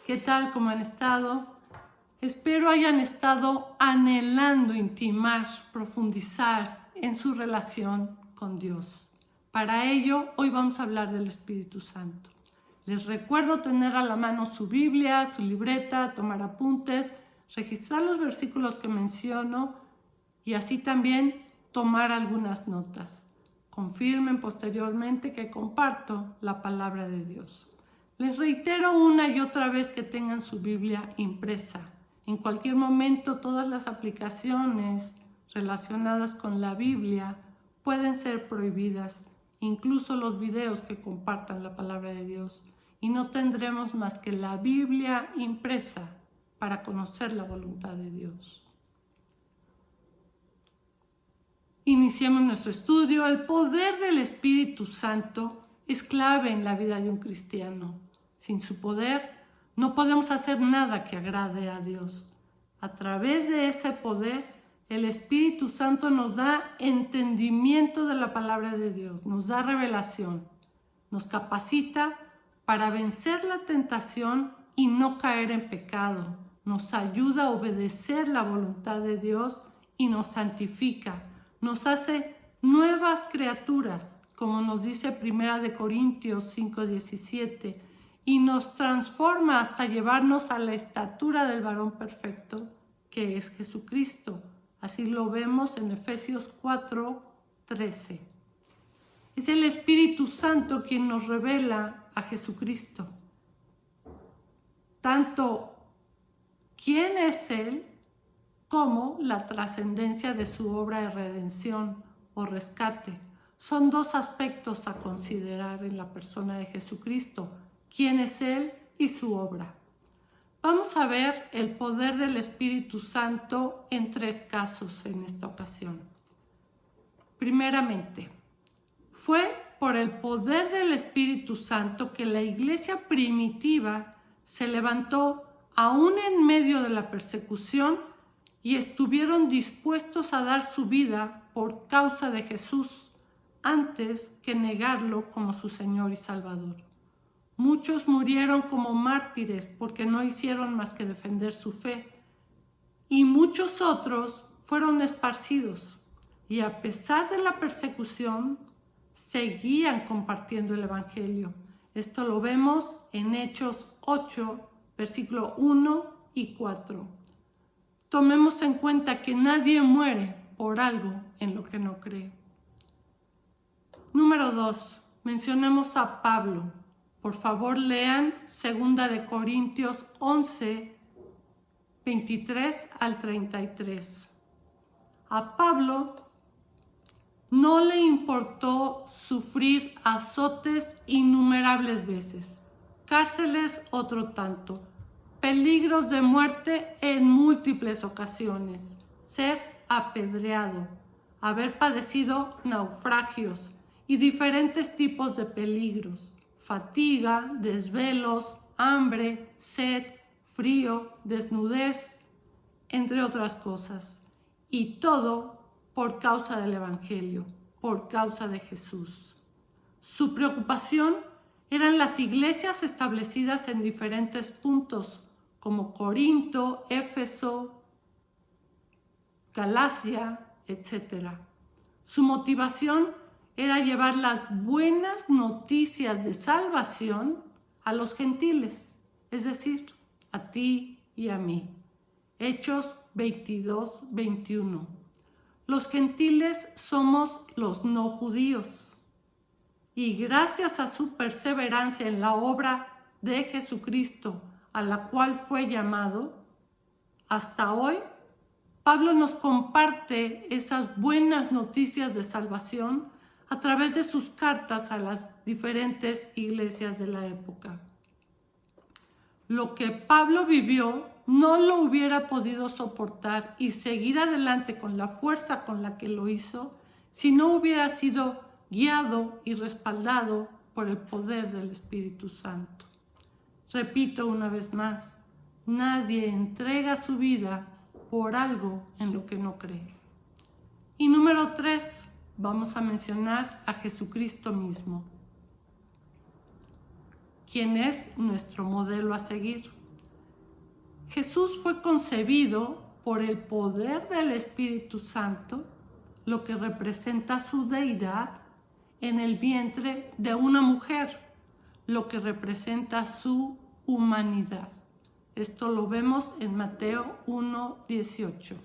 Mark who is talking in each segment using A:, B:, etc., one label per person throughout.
A: ¿Qué tal? ¿Cómo han estado? Espero hayan estado anhelando intimar, profundizar en su relación con Dios. Para ello, hoy vamos a hablar del Espíritu Santo. Les recuerdo tener a la mano su Biblia, su libreta, tomar apuntes, registrar los versículos que menciono y así también tomar algunas notas. Confirmen posteriormente que comparto la palabra de Dios. Les reitero una y otra vez que tengan su Biblia impresa. En cualquier momento todas las aplicaciones relacionadas con la Biblia pueden ser prohibidas, incluso los videos que compartan la palabra de Dios, y no tendremos más que la Biblia impresa para conocer la voluntad de Dios. Iniciemos nuestro estudio. El poder del Espíritu Santo es clave en la vida de un cristiano. Sin su poder no podemos hacer nada que agrade a Dios. A través de ese poder, el Espíritu Santo nos da entendimiento de la palabra de Dios, nos da revelación, nos capacita para vencer la tentación y no caer en pecado, nos ayuda a obedecer la voluntad de Dios y nos santifica, nos hace nuevas criaturas, como nos dice 1 Corintios 5:17, y nos transforma hasta llevarnos a la estatura del varón perfecto, que es Jesucristo. Así lo vemos en Efesios 4:13. Es el Espíritu Santo quien nos revela a Jesucristo. Tanto quién es Él, como la trascendencia de su obra de redención o rescate. Son dos aspectos a considerar en la persona de Jesucristo: quién es Él y su obra. Vamos a ver el poder del Espíritu Santo en 3 casos en esta ocasión. Primeramente, fue por el poder del Espíritu Santo que la iglesia primitiva se levantó aún en medio de la persecución y estuvieron dispuestos a dar su vida por causa de Jesús antes que negarlo como su Señor y Salvador. Muchos murieron como mártires porque no hicieron más que defender su fe, y muchos otros fueron esparcidos y a pesar de la persecución seguían compartiendo el Evangelio. Esto lo vemos en Hechos 8, versículo 1 y 4. Tomemos en cuenta que nadie muere por algo en lo que no cree. Número 2. Mencionemos a Pablo. Por favor, lean 2 Corintios 11, 23 al 33. A Pablo no le importó sufrir azotes innumerables veces, cárceles otro tanto, peligros de muerte en múltiples ocasiones, ser apedreado, haber padecido naufragios y diferentes tipos de peligros, fatiga, desvelos, hambre, sed, frío, desnudez, entre otras cosas. Y todo por causa del Evangelio, por causa de Jesús. Su preocupación eran las iglesias establecidas en diferentes puntos, como Corinto, Éfeso, Galacia, etc. Su motivación era llevar las buenas noticias de salvación a los gentiles, es decir, a ti y a mí. Hechos 22, 21. Los gentiles somos los no judíos, y gracias a su perseverancia en la obra de Jesucristo, a la cual fue llamado, hasta hoy, Pablo nos comparte esas buenas noticias de salvación a través de sus cartas a las diferentes iglesias de la época. Lo que Pablo vivió no lo hubiera podido soportar y seguir adelante con la fuerza con la que lo hizo si no hubiera sido guiado y respaldado por el poder del Espíritu Santo. Repito una vez más, nadie entrega su vida por algo en lo que no cree. Y número 3, vamos a mencionar a Jesucristo mismo, quien es nuestro modelo a seguir. Jesús fue concebido por el poder del Espíritu Santo, lo que representa su deidad, en el vientre de una mujer, lo que representa su humanidad. Esto lo vemos en Mateo 1:18.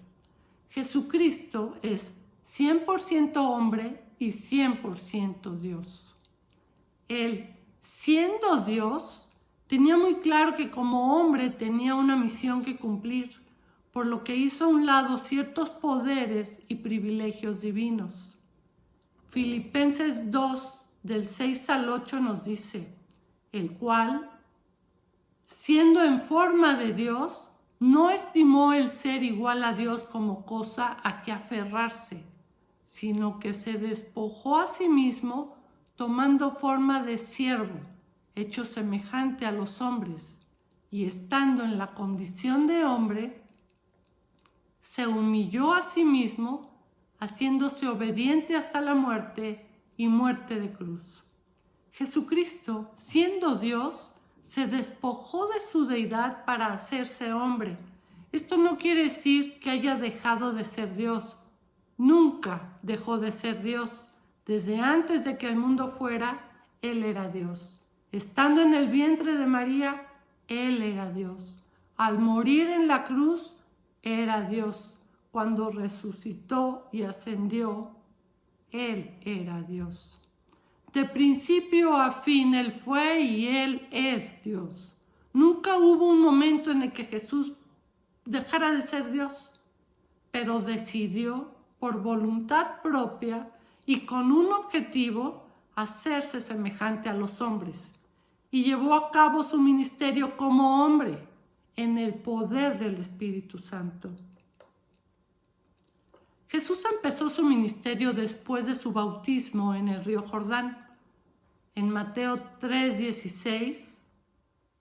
A: Jesucristo es 100% hombre y 100% Dios. Él, siendo Dios, tenía muy claro que como hombre tenía una misión que cumplir, por lo que hizo a un lado ciertos poderes y privilegios divinos. Filipenses 2, del 6 al 8 nos dice, el cual, siendo en forma de Dios, no estimó el ser igual a Dios como cosa a que aferrarse, sino que se despojó a sí mismo, tomando forma de siervo, hecho semejante a los hombres, y estando en la condición de hombre, se humilló a sí mismo, haciéndose obediente hasta la muerte y muerte de cruz. Jesucristo, siendo Dios, se despojó de su deidad para hacerse hombre. Esto no quiere decir que haya dejado de ser Dios. Nunca dejó de ser Dios. Desde antes de que el mundo fuera, Él era Dios. Estando en el vientre de María, Él era Dios. Al morir en la cruz, era Dios. Cuando resucitó y ascendió, Él era Dios. De principio a fin Él fue y Él es Dios. Nunca hubo un momento en el que Jesús dejara de ser Dios, pero decidió por voluntad propia y con un objetivo hacerse semejante a los hombres y llevó a cabo su ministerio como hombre en el poder del Espíritu Santo. Jesús empezó su ministerio después de su bautismo en el río Jordán. En Mateo 3:16,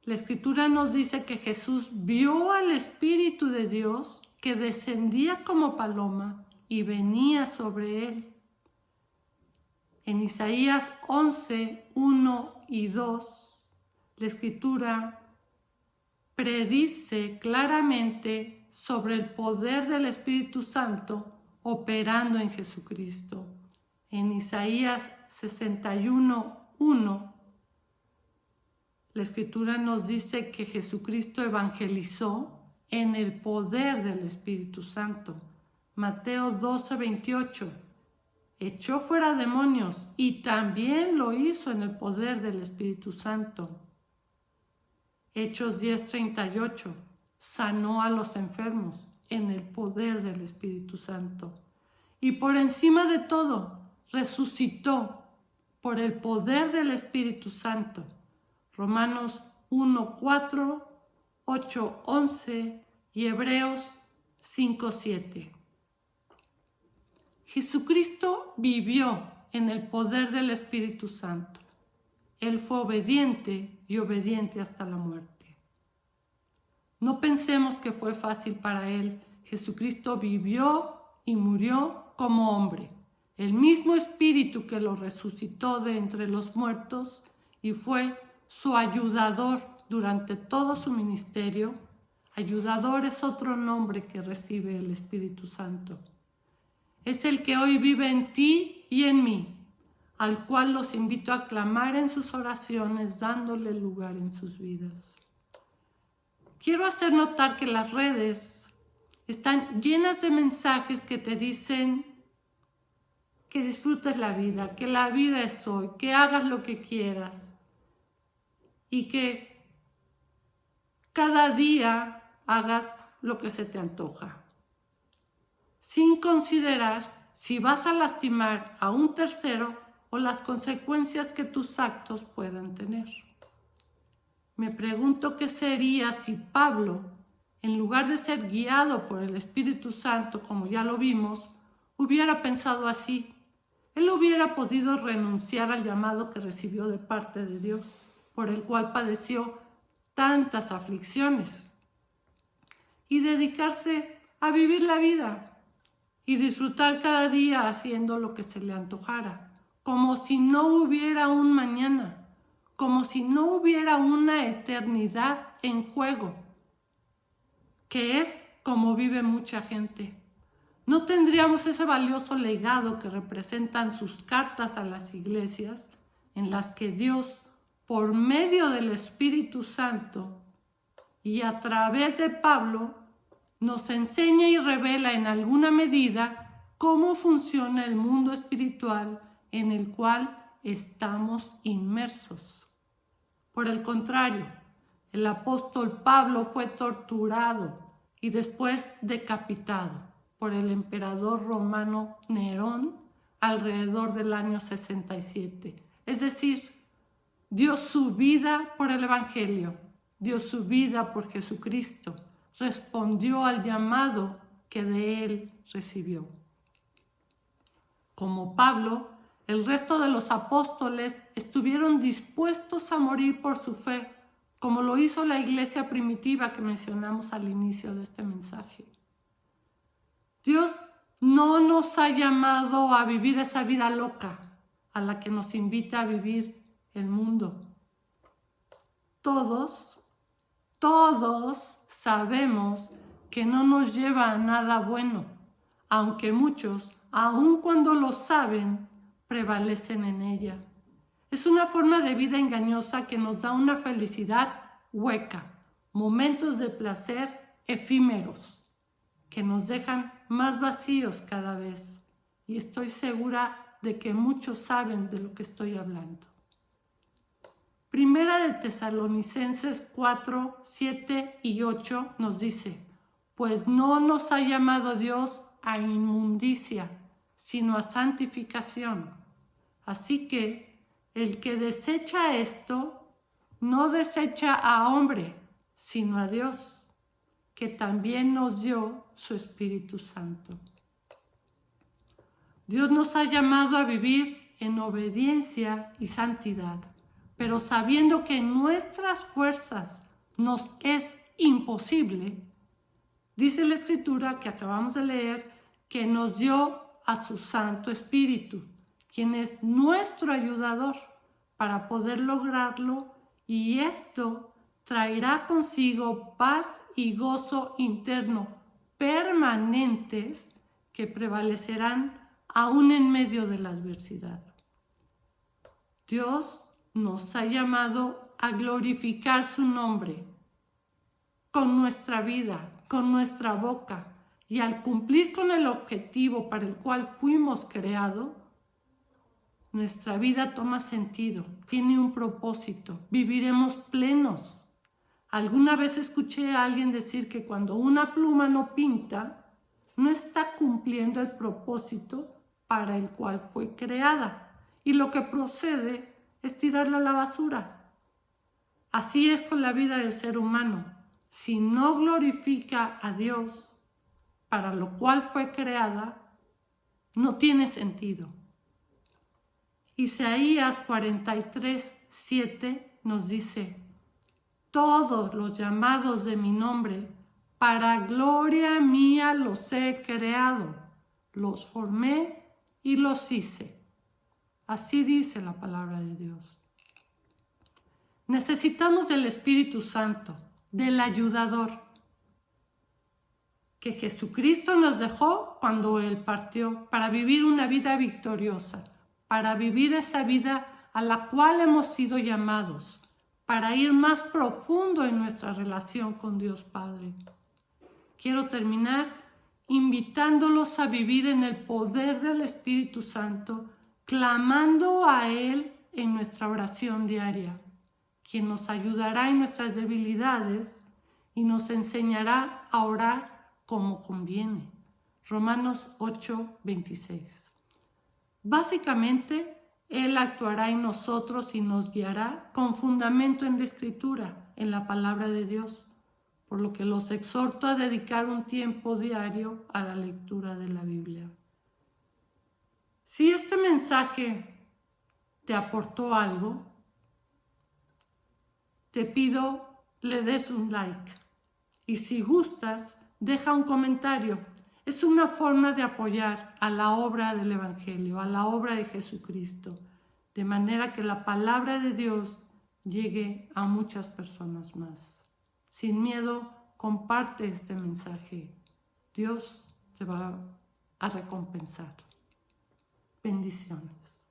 A: la Escritura nos dice que Jesús vio al Espíritu de Dios que descendía como paloma y venía sobre él. En Isaías 11:1 y 2, la Escritura predice claramente sobre el poder del Espíritu Santo operando en Jesucristo. En Isaías 61:1, la Escritura nos dice que Jesucristo evangelizó en el poder del Espíritu Santo. Mateo 12:28, echó fuera demonios y también lo hizo en el poder del Espíritu Santo. Hechos 10:38, sanó a los enfermos en el poder del Espíritu Santo. Y por encima de todo, resucitó por el poder del Espíritu Santo. Romanos 1:4, 8:11 y Hebreos 5:7. Jesucristo vivió en el poder del Espíritu Santo. Él fue obediente y obediente hasta la muerte. No pensemos que fue fácil para Él. Jesucristo vivió y murió como hombre. El mismo Espíritu que lo resucitó de entre los muertos y fue su ayudador durante todo su ministerio. Ayudador es otro nombre que recibe el Espíritu Santo. Es el que hoy vive en ti y en mí, al cual los invito a clamar en sus oraciones, dándole lugar en sus vidas. Quiero hacer notar que las redes están llenas de mensajes que te dicen que disfrutes la vida, que la vida es hoy, que hagas lo que quieras y que cada día hagas lo que se te antoja, sin considerar si vas a lastimar a un tercero o las consecuencias que tus actos puedan tener. Me pregunto qué sería si Pablo, en lugar de ser guiado por el Espíritu Santo, como ya lo vimos, hubiera pensado así. Él hubiera podido renunciar al llamado que recibió de parte de Dios, por el cual padeció tantas aflicciones, y dedicarse a vivir la vida y disfrutar cada día haciendo lo que se le antojara, como si no hubiera un mañana, como si no hubiera una eternidad en juego. que es como vive mucha gente. No tendríamos ese valioso legado que representan sus cartas a las iglesias, en las que Dios, por medio del Espíritu Santo y a través de Pablo, nos enseña y revela en alguna medida cómo funciona el mundo espiritual en el cual estamos inmersos. Por el contrario, el apóstol Pablo fue torturado y después decapitado por el emperador romano Nerón alrededor del año 67. Es decir, dio su vida por el Evangelio, dio su vida por Jesucristo, respondió al llamado que de él recibió. Como Pablo, el resto de los apóstoles estuvieron dispuestos a morir por su fe, como lo hizo la iglesia primitiva que mencionamos al inicio de este mensaje. Dios no nos ha llamado a vivir esa vida loca a la que nos invita a vivir el mundo. Todos sabemos que no nos lleva a nada bueno, aunque muchos, aun cuando lo saben, prevalecen en ella. Es una forma de vida engañosa que nos da una felicidad hueca, momentos de placer efímeros, que nos dejan más vacíos cada vez. Y estoy segura de que muchos saben de lo que estoy hablando. Primera de Tesalonicenses 4, 7 y 8 nos dice: pues no nos ha llamado Dios a inmundicia, sino a santificación. Así que el que desecha esto, no desecha a hombre, sino a Dios, que también nos dio su Espíritu Santo. Dios nos ha llamado a vivir en obediencia y santidad, pero sabiendo que en nuestras fuerzas nos es imposible, dice la Escritura que acabamos de leer, que nos dio a su Santo Espíritu, quien es nuestro ayudador para poder lograrlo, y esto traerá consigo paz y gozo interno permanentes que prevalecerán aún en medio de la adversidad. Dios nos ha llamado a glorificar su nombre con nuestra vida, con nuestra boca, y al cumplir con el objetivo para el cual fuimos creados, nuestra vida toma sentido, tiene un propósito, viviremos plenos. Alguna vez escuché a alguien decir que cuando una pluma no pinta, no está cumpliendo el propósito para el cual fue creada, y lo que procede es tirarla a la basura. Así es con la vida del ser humano. Si no glorifica a Dios para lo cual fue creada, no tiene sentido. Isaías 43, 7 nos dice: todos los llamados de mi nombre, para gloria mía los he creado, los formé y los hice. Así dice la palabra de Dios. Necesitamos del Espíritu Santo, del ayudador, que Jesucristo nos dejó cuando Él partió, para vivir una vida victoriosa, para vivir esa vida a la cual hemos sido llamados, para ir más profundo en nuestra relación con Dios Padre. Quiero terminar invitándolos a vivir en el poder del Espíritu Santo, clamando a Él en nuestra oración diaria, quien nos ayudará en nuestras debilidades y nos enseñará a orar como conviene. Romanos 8, 26. Básicamente, Él actuará en nosotros y nos guiará con fundamento en la Escritura, en la palabra de Dios, por lo que los exhorto a dedicar un tiempo diario a la lectura de la Biblia. Si este mensaje te aportó algo, te pido le des un like, y si gustas, deja un comentario. Es una forma de apoyar a la obra del Evangelio, a la obra de Jesucristo, de manera que la palabra de Dios llegue a muchas personas más. Sin miedo, comparte este mensaje. Dios te va a recompensar. Bendiciones.